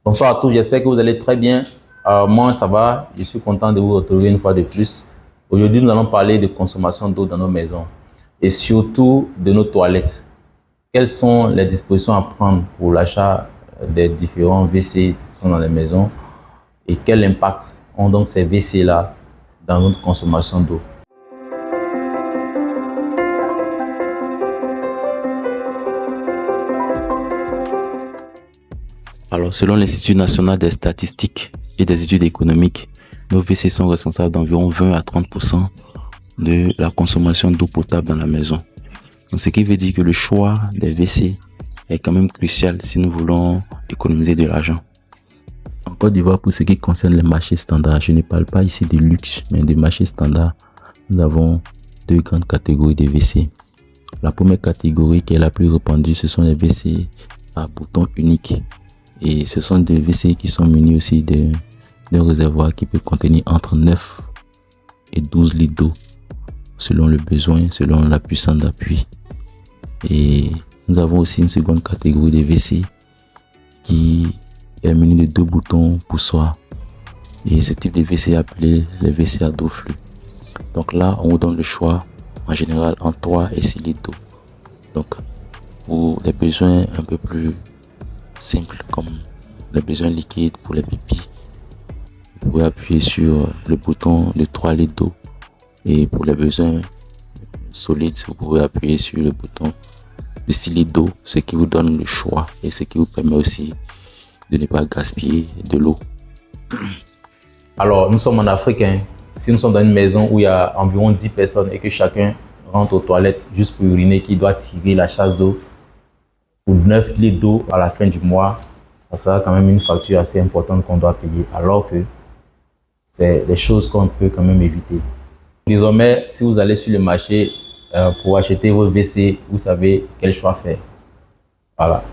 Bonsoir à tous, j'espère que vous allez très bien. Moi, ça va. Je suis content de vous retrouver une fois de plus. Aujourd'hui, nous allons parler de consommation d'eau dans nos maisons et surtout de nos toilettes. Quelles sont les dispositions à prendre pour l'achat des différents WC qui sont dans les maisons et quel impact ont donc ces WC-là dans notre consommation d'eau? Alors, selon l'Institut national des statistiques et des études économiques, nos WC sont responsables d'environ 20 à 30% de la consommation d'eau potable dans la maison. Donc, ce qui veut dire que le choix des WC est quand même crucial si nous voulons économiser de l'argent. En Côte d'Ivoire, pour ce qui concerne les marchés standards, je ne parle pas ici de luxe, mais de marchés standards, nous avons deux grandes catégories de WC. La première catégorie, qui est la plus répandue, ce sont les WC à bouton unique. Et ce sont des WC qui sont munis aussi d'un réservoir qui peut contenir entre 9 et 12 litres d'eau, selon le besoin, selon la puissance d'appui. Et nous avons aussi une seconde catégorie de WC qui est muni de deux boutons poussoirs. Et ce type de WC est appelé les WC à dos flux. Donc là, on vous donne le choix en général entre 3 et 6 litres d'eau. Donc pour des besoins un peu plus simples comme les besoins liquides pour les pipis, vous pouvez appuyer sur le bouton de 3 litres d'eau. Et pour les besoins solides, vous pouvez appuyer sur le bouton de 6 litres d'eau, ce qui vous donne le choix et ce qui vous permet aussi de ne pas gaspiller de l'eau. Alors, nous sommes en Afrique. Si nous sommes dans une maison où il y a environ 10 personnes et que chacun rentre aux toilettes juste pour uriner, qui doit tirer la chasse d'eau pour 9 litres d'eau à la fin du mois, ça sera quand même une facture assez importante qu'on doit payer, alors que c'est des choses qu'on peut quand même éviter. Désormais, si vous allez sur le marché pour acheter votre WC, vous savez quel choix faire. Voilà.